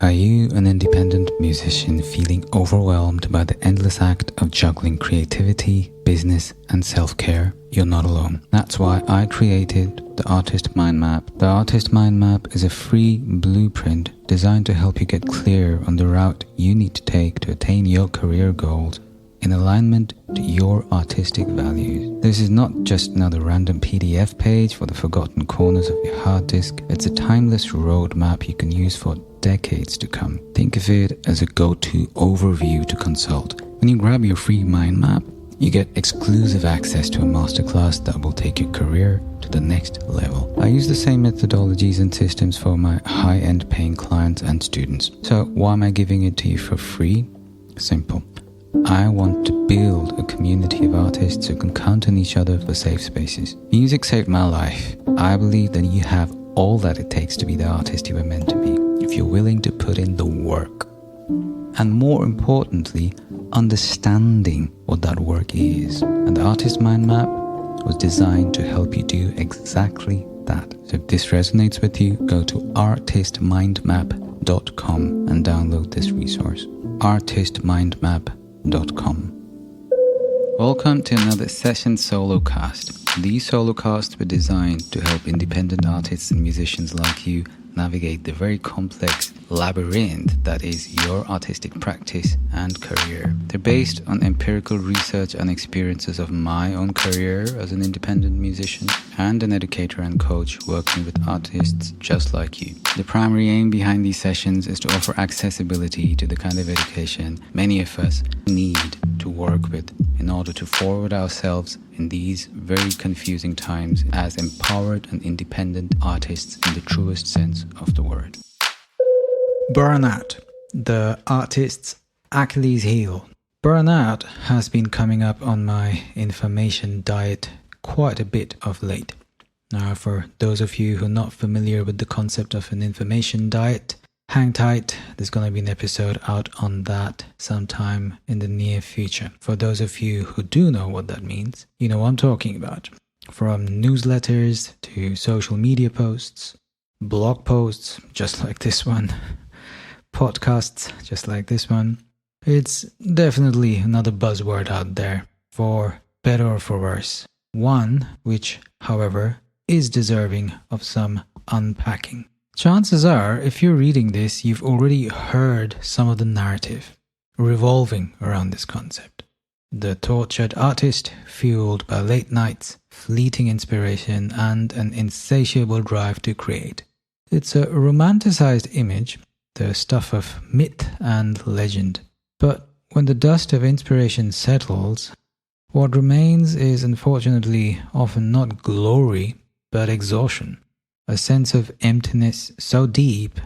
Are you an independent musician feeling overwhelmed by the endless act of juggling creativity, business, and self-care? You're not alone. That's why I created the Artist Mind Map. The Artist Mind Map is a free blueprint designed to help you get clear on the route you need to take to attain your career goals in alignment to your artistic values. This is not just another random PDF page for the forgotten corners of your hard disk. It's a timeless roadmap you can use for decades to come. Think of it as a go-to overview to consult. When you grab your free mind map, you get exclusive access to a masterclass that will take your career to the next level. I use the same methodologies and systems for my high-end paying clients and students. So why am I giving it to you for free? Simple. I want to build a community of artists who can count on each other for safe spaces. Music saved my life. I believe that you have all that it takes to be the artist you were meant to be, if you're willing to put in the work. And more importantly, understanding what that work is. And the Artist Mind Map was designed to help you do exactly that. So if this resonates with you, go to artistmindmap.com and download this resource. artistmindmap.com. Welcome to another session solo cast. These solo casts were designed to help independent artists and musicians like you navigate the very complex labyrinth that is your artistic practice and career. They're based on empirical research and experiences of my own career as an independent musician and an educator and coach working with artists just like you. The primary aim behind these sessions is to offer accessibility to the kind of education many of us need to work with in order to forward ourselves in these very confusing times as empowered and independent artists in the truest sense of the word. Burnout, the artist's Achilles heel. Burnout has been coming up on my information diet quite a bit of late. Now, for those of you who are not familiar with the concept of an information diet, hang tight, there's going to be an episode out on that sometime in the near future. For those of you who do know what that means, you know what I'm talking about. From newsletters to social media posts, blog posts, just like this one, podcasts, just like this one. It's definitely another buzzword out there, for better or for worse. One which, however, is deserving of some unpacking. Chances are, if you're reading this, you've already heard some of the narrative revolving around this concept. The tortured artist, fueled by late nights, fleeting inspiration, and an insatiable drive to create. It's a romanticized image, the stuff of myth and legend. But when the dust of inspiration settles, what remains is unfortunately often not glory, but exhaustion. A sense of emptiness so deep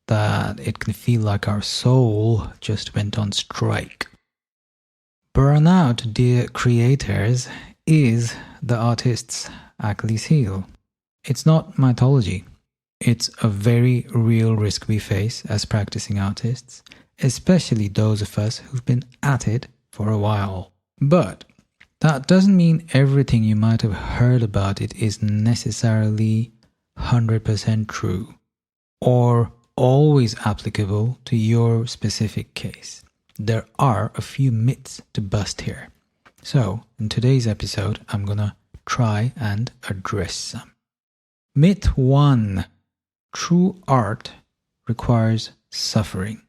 that it can feel like our soul just went on strike. Burnout, dear creators, is the artist's Achilles heel. It's not mythology. It's a very real risk we face as practicing artists, especially those of us who've been at it for a while. But that doesn't mean everything you might have heard about it is necessarily 100% true or always applicable to your specific case. There are a few myths to bust here. So, in today's episode, I'm gonna try and address some. Myth 1. True art requires suffering.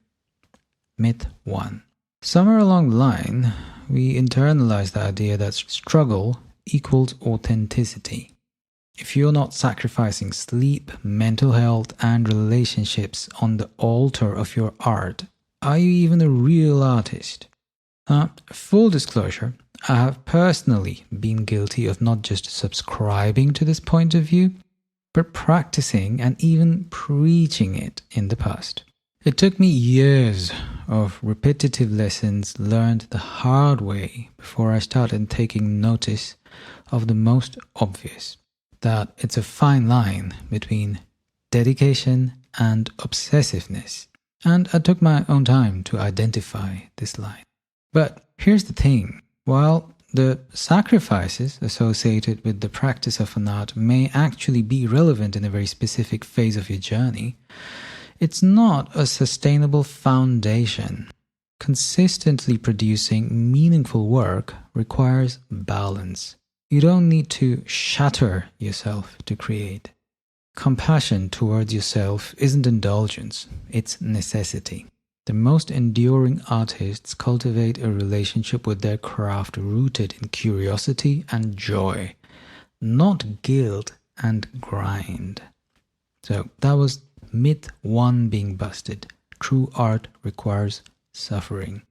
Myth 1. Somewhere along the line, we internalize the idea that struggle equals authenticity. If you're not sacrificing sleep, mental health, and relationships on the altar of your art, are you even a real artist? Full disclosure, I have personally been guilty of not just subscribing to this point of view, but practicing and even preaching it in the past. It took me years of repetitive lessons learned the hard way before I started taking notice of the most obvious. That it's a fine line between dedication and obsessiveness. And I took my own time to identify this line. But here's the thing. While the sacrifices associated with the practice of an art may actually be relevant in a very specific phase of your journey, It's not a sustainable foundation. Consistently producing meaningful work requires balance. You don't need to shatter yourself to create. Compassion towards yourself isn't indulgence, it's necessity. The most enduring artists cultivate a relationship with their craft rooted in curiosity and joy, not guilt and grind. So that was myth 1 being busted. True art requires suffering.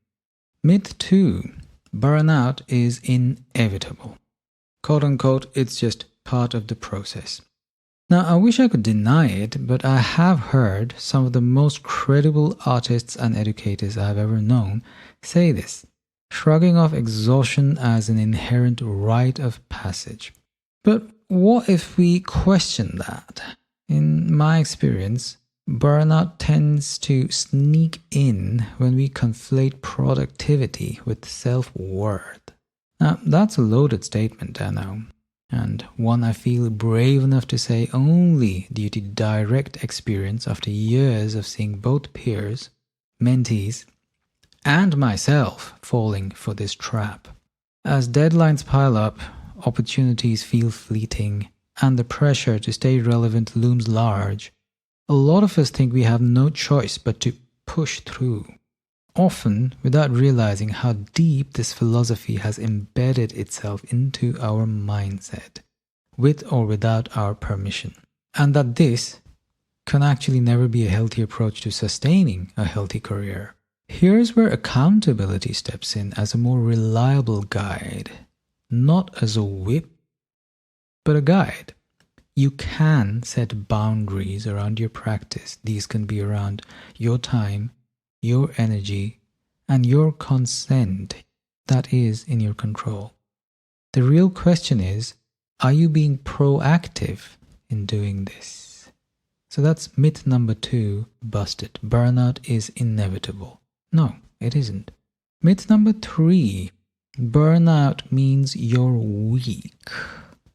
Myth 2. Burnout is inevitable. Quote unquote, it's just part of the process. Now, I wish I could deny it, but I have heard some of the most credible artists and educators I've ever known say this, shrugging off exhaustion as an inherent rite of passage. But what if we question that? In my experience, burnout tends to sneak in when we conflate productivity with self-worth. Now, that's a loaded statement, I know, and one I feel brave enough to say only due to direct experience after years of seeing both peers, mentees, and myself falling for this trap. As deadlines pile up, opportunities feel fleeting, and the pressure to stay relevant looms large, a lot of us think we have no choice but to push through, often without realizing how deep this philosophy has embedded itself into our mindset, with or without our permission, and that this can actually never be a healthy approach to sustaining a healthy career. Here's where accountability steps in as a more reliable guide, not as a whip, but a guide. You can set boundaries around your practice. These can be around your time, your energy, and your consent that is in your control. The real question is, are you being proactive in doing this? So that's myth number 2, busted. Burnout is inevitable. No, it isn't. Myth number 3, burnout means you're weak.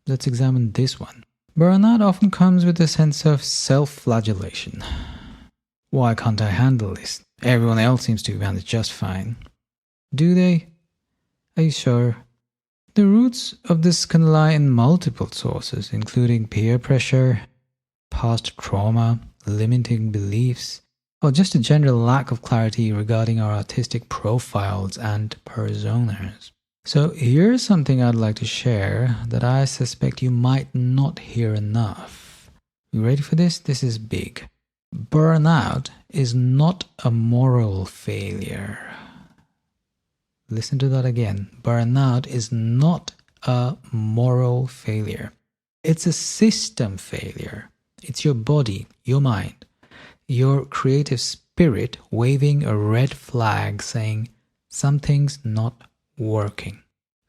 Let's examine this one. Burnout often comes with a sense of self-flagellation. Why can't I handle this? Everyone else seems to manage just fine. Do they? Are you sure? The roots of this can lie in multiple sources, including peer pressure, past trauma, limiting beliefs, or just a general lack of clarity regarding our artistic profiles and personas. So here's something I'd like to share that I suspect you might not hear enough. You ready for this? This is big. Burnout is not a moral failure. Listen to that again. Burnout is not a moral failure. It's a system failure. It's your body, your mind, your creative spirit waving a red flag saying something's not working.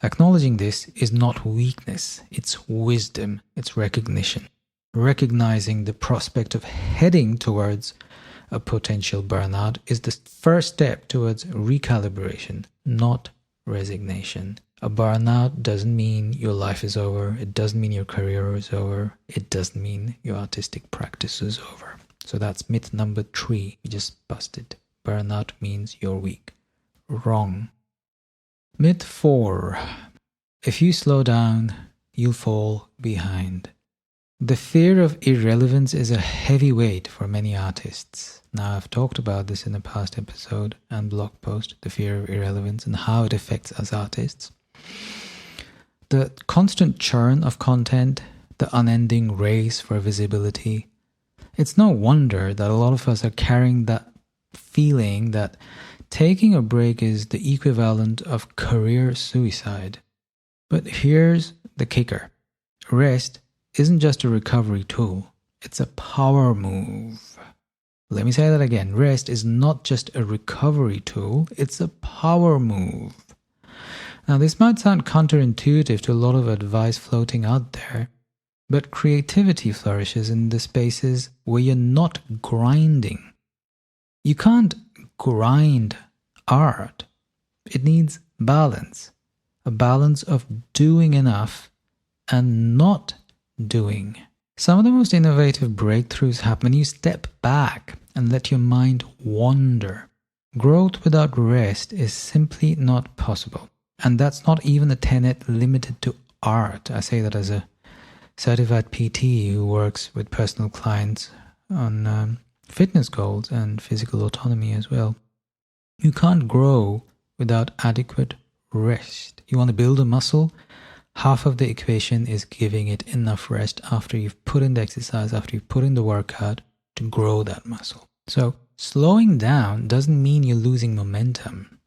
Acknowledging this is not weakness, it's wisdom, it's recognition. Recognizing the prospect of heading towards a potential burnout is the first step towards recalibration, not resignation. A burnout doesn't mean your life is over, it doesn't mean your career is over, it doesn't mean your artistic practice is over. So that's myth number 3, we just busted. Burnout means you're weak. Wrong. Myth 4. If you slow down, you'll fall behind. The fear of irrelevance is a heavy weight for many artists. Now, I've talked about this in a past episode and blog post, the fear of irrelevance and how it affects us artists. The constant churn of content, the unending race for visibility. It's no wonder that a lot of us are carrying that feeling that taking a break is the equivalent of career suicide. But here's the kicker. Rest isn't just a recovery tool, it's a power move. Let me say that again. Rest is not just a recovery tool, it's a power move. Now, this might sound counterintuitive to a lot of advice floating out there, but creativity flourishes in the spaces where you're not grinding. You can't grind art. It needs balance. A balance of doing enough and not doing. Some of the most innovative breakthroughs happen when you step back, and let your mind wander. Growth without rest is simply not possible. And that's not even a tenet limited to art. I say that as a certified PT who works with personal clients on fitness goals and physical autonomy as well. You can't grow without adequate rest. You want to build a muscle, half of the equation is giving it enough rest after you've put in the exercise, after you've put in the workout to grow that muscle. So slowing down doesn't mean you're losing momentum.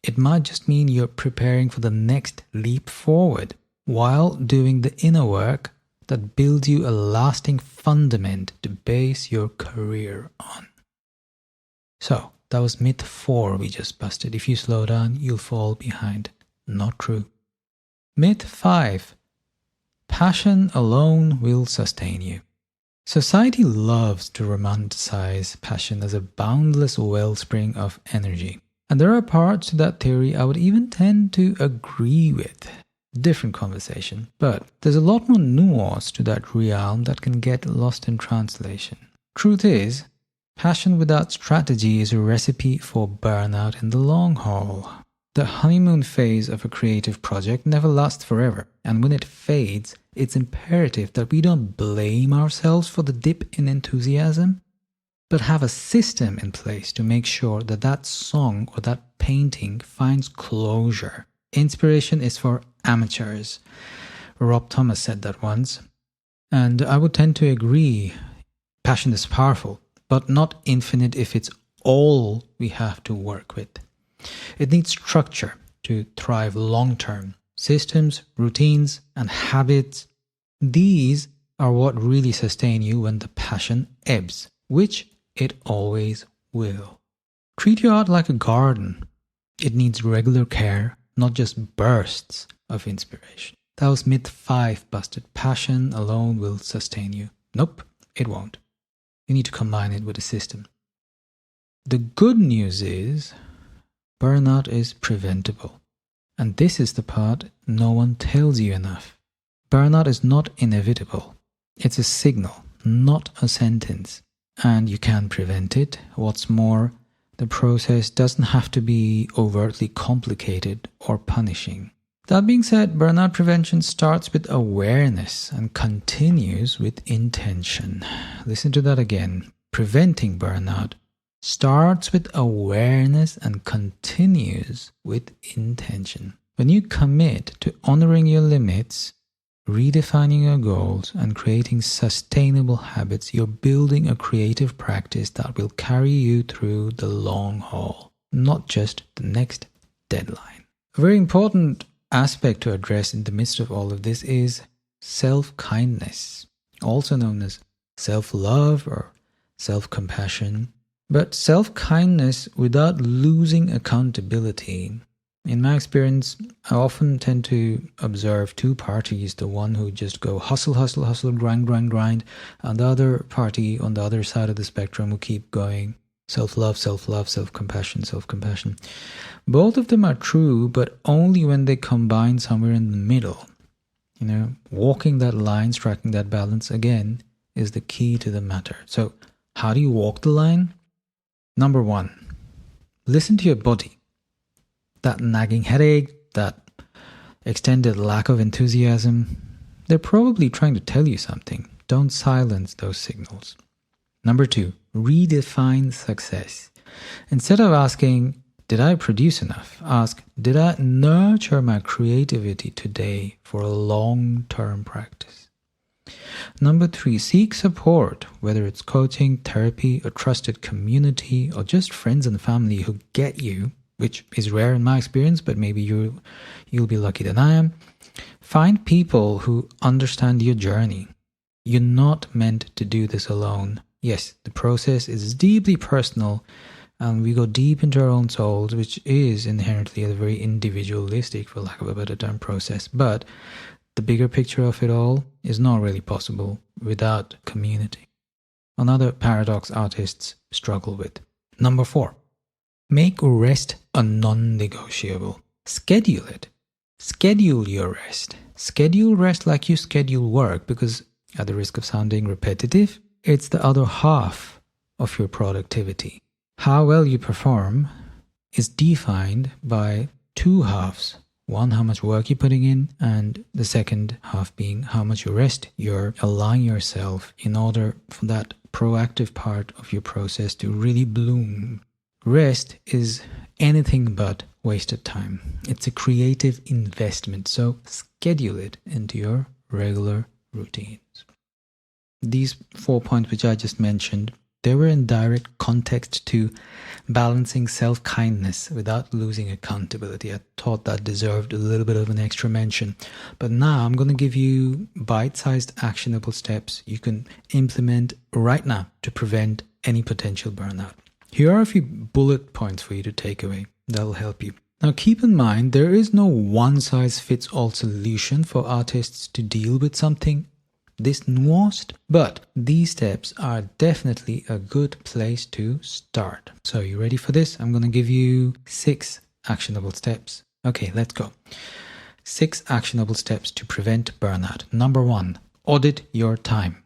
It might just mean you're preparing for the next leap forward while doing the inner work that builds you a lasting fundament to base your career on. So, that was myth 4 we just busted. If you slow down, you'll fall behind. Not true. Myth 5. Passion alone will sustain you. Society loves to romanticize passion as a boundless wellspring of energy. And there are parts to that theory I would even tend to agree with. Different conversation. But there's a lot more nuance to that realm that can get lost in translation. Truth is, passion without strategy is a recipe for burnout in the long haul. The honeymoon phase of a creative project never lasts forever, and when it fades, it's imperative that we don't blame ourselves for the dip in enthusiasm, but have a system in place to make sure that that song or that painting finds closure. Inspiration is for amateurs. Rob Thomas said that once, and I would tend to agree. Passion is powerful, but not infinite if it's all we have to work with. It needs structure to thrive long-term. Systems, routines, and habits, these are what really sustain you when the passion ebbs, which it always will. Treat your art like a garden. It needs regular care, not just bursts of inspiration. That was myth 5 busted. Passion alone will sustain you. Nope, it won't. You need to combine it with a system. The good news is burnout is preventable. And this is the part no one tells you enough. Burnout is not inevitable. It's a signal, not a sentence. And you can prevent it. What's more, the process doesn't have to be overtly complicated or punishing. That being said, burnout prevention starts with awareness and continues with intention. Listen to that again. Preventing burnout starts with awareness and continues with intention. When you commit to honoring your limits, redefining your goals, and creating sustainable habits, you're building a creative practice that will carry you through the long haul, not just the next deadline. A very important aspect to address in the midst of all of this is self-kindness, also known as self-love or self-compassion. But self-kindness without losing accountability. In my experience, I often tend to observe two parties, the one who just go hustle, hustle, hustle, grind, grind, grind, and the other party on the other side of the spectrum who keep going self-love, self-love, self-compassion, self-compassion. Both of them are true, but only when they combine somewhere in the middle. Walking that line, striking that balance, again, is the key to the matter. So, how do you walk the line? Number 1, listen to your body. That nagging headache, that extended lack of enthusiasm, they're probably trying to tell you something. Don't silence those signals. Number 2, redefine success. Instead of asking, did I produce enough? Ask, did I nurture my creativity today for a long-term practice? Number 3, seek support, whether it's coaching, therapy, a trusted community, or just friends and family who get you, which is rare in my experience, but maybe you'll be lucky than I am. Find people who understand your journey. You're not meant to do this alone. Yes, the process is deeply personal, and we go deep into our own souls, which is inherently a very individualistic, for lack of a better term, process. But the bigger picture of it all is not really possible without community. Another paradox artists struggle with. Number 4, make rest a non-negotiable. Schedule it. Schedule your rest. Schedule rest like you schedule work, because at the risk of sounding repetitive, it's the other half of your productivity. How well you perform is defined by two halves. One, how much work you're putting in, and the second half being how much you rest. You're allowing yourself in order for that proactive part of your process to really bloom. Rest is anything but wasted time. It's a creative investment, so schedule it into your regular routines. These 4 points which I just mentioned, they were in direct context to balancing self-kindness without losing accountability. I thought that deserved a little bit of an extra mention. But now I'm going to give you bite-sized actionable steps you can implement right now to prevent any potential burnout. Here are a few bullet points for you to take away. That'll help you. Now keep in mind, there is no one-size-fits-all solution for artists to deal with something this nuanced, but these steps are definitely a good place to start. So you ready for this? I'm going to give you 6 actionable steps. Okay, let's go. 6 actionable steps to prevent burnout. Number 1, audit your time.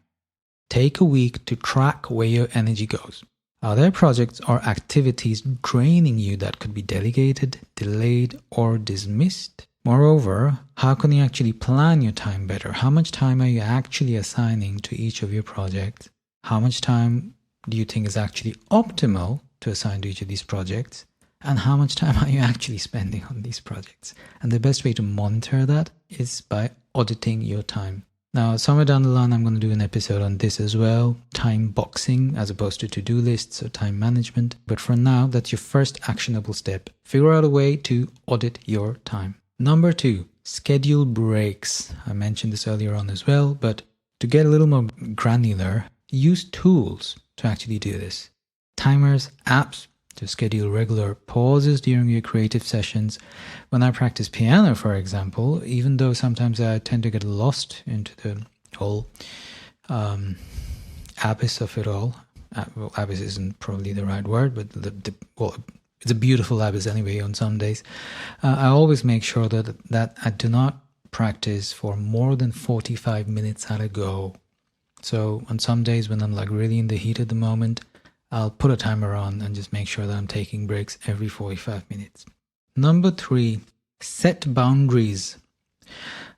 Take a week to track where your energy goes. Are there projects or activities draining you that could be delegated, delayed, or dismissed? Moreover, how can you actually plan your time better? How much time are you actually assigning to each of your projects? How much time do you think is actually optimal to assign to each of these projects? And how much time are you actually spending on these projects? And the best way to monitor that is by auditing your time. Now, somewhere down the line, I'm going to do an episode on this as well. Time boxing as opposed to to-do lists or time management. But for now, that's your first actionable step. Figure out a way to audit your time. Number 2, schedule breaks. I mentioned this earlier on as well, but to get a little more granular, use tools to actually do this. Timers, apps to schedule regular pauses during your creative sessions. When I practice piano, for example, even though sometimes I tend to get lost into the whole abyss of it all. Well, abyss isn't probably the right word, but it's a beautiful abyss anyway on some days. I always make sure that I do not practice for more than 45 minutes at a go. So on some days when I'm like really in the heat of the moment, I'll put a timer on and just make sure that I'm taking breaks every 45 minutes. Number 3, set boundaries.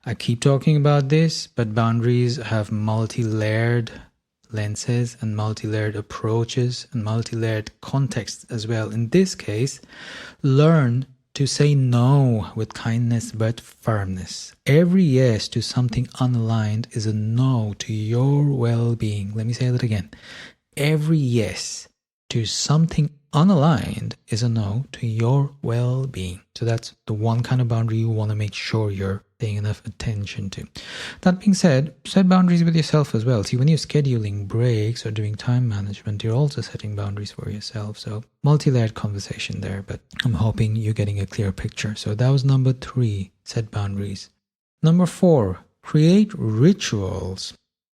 I keep talking about this, but boundaries have multi-layered lenses and multi-layered approaches and multi-layered contexts as well. In this case, learn to say no with kindness but firmness. Every yes to something unaligned is a no to your well-being. Let me say that again. Every yes to something unaligned is a no to your well-being. So that's the one kind of boundary you want to make sure you're paying enough attention to. That being said, set boundaries with yourself as well. See, when you're scheduling breaks or doing time management, you're also setting boundaries for yourself. So multi-layered conversation there, but I'm hoping you're getting a clear picture. So that was number 3, set boundaries. Number 4, create rituals.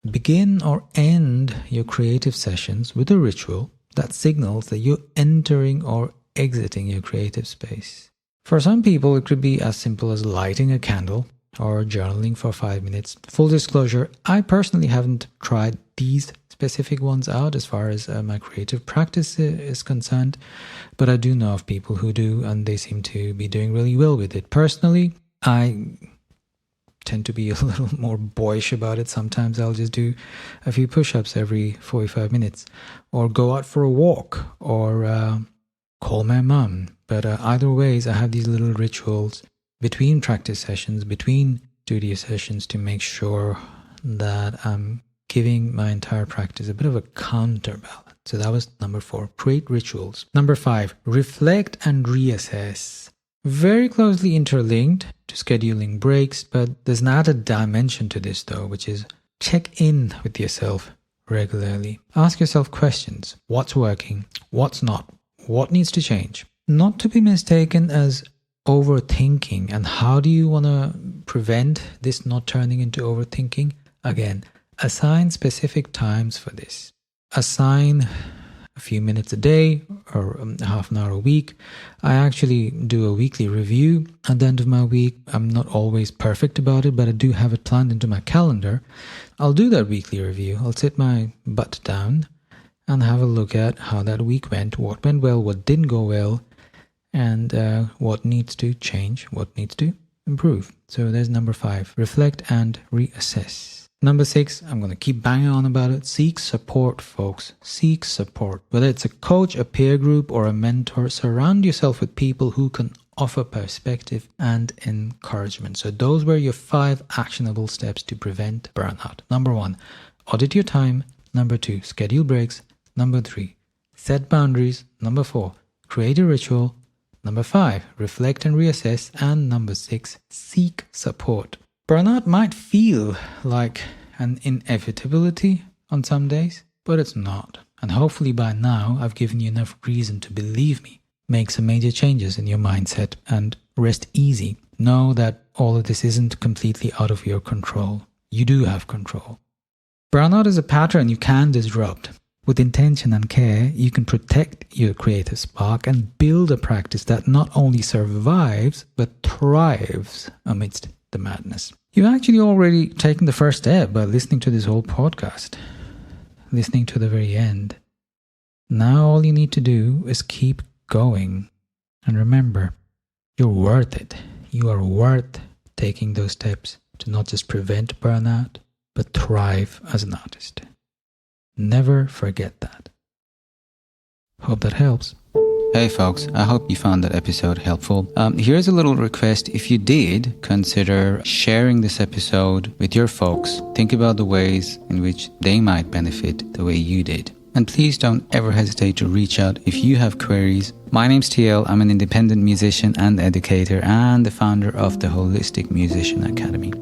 Begin or end your creative sessions with a ritual that signals that you're entering or exiting your creative space. For some people, it could be as simple as lighting a candle or journaling for 5 minutes. Full disclosure, I personally haven't tried these specific ones out as far as my creative practice is concerned, but I do know of people who do, and they seem to be doing really well with it. Personally, I tend to be a little more boyish about it. Sometimes I'll just do a few push-ups every 45 minutes or go out for a walk or call my mum. But either ways, I have these little rituals between practice sessions, between studio sessions to make sure that I'm giving my entire practice a bit of a counterbalance. So that was number 4, create rituals. Number 5, reflect and reassess. Very closely interlinked to scheduling breaks, but there's an added dimension to this though, which is check in with yourself regularly. Ask yourself questions. What's working? What's not? What needs to change? Not to be mistaken as overthinking. And how do you want to prevent this not turning into overthinking? Again, assign specific times for this. Assign a few minutes a day or half an hour a week. I actually do a weekly review at the end of my week. I'm not always perfect about it, but I do have it planned into my calendar. I'll do that weekly review. I'll sit my butt down and have a look at how that week went, what went well, what didn't go well, and what needs to change, what needs to improve. So there's number 5, reflect and reassess. Number 6, I'm going to keep banging on about it. Seek support, folks. Seek support. Whether it's a coach, a peer group, or a mentor, surround yourself with people who can offer perspective and encouragement. So those were your 5 actionable steps to prevent burnout. Number 1, audit your time. Number 2, schedule breaks. Number 3, set boundaries. Number 4, create a ritual. Number 5, reflect and reassess. And number 6, seek support. Burnout might feel like an inevitability on some days, but it's not. And hopefully by now I've given you enough reason to believe me. Make some major changes in your mindset and rest easy. Know that all of this isn't completely out of your control. You do have control. Burnout is a pattern you can disrupt. With intention and care, you can protect your creative spark and build a practice that not only survives, but thrives amidst the madness. You've actually already taken the first step by listening to this whole podcast, listening to the very end. Now all you need to do is keep going. And remember, you're worth it. You are worth taking those steps to not just prevent burnout, but thrive as an artist. Never forget that. Hope that helps. Hey folks, I hope you found that episode helpful. Here's a little request. If you did, consider sharing this episode with your folks. Think about the ways in which they might benefit the way you did. And please don't ever hesitate to reach out if you have queries. My name's TL. I'm an independent musician and educator and the founder of the Holistic Musician Academy.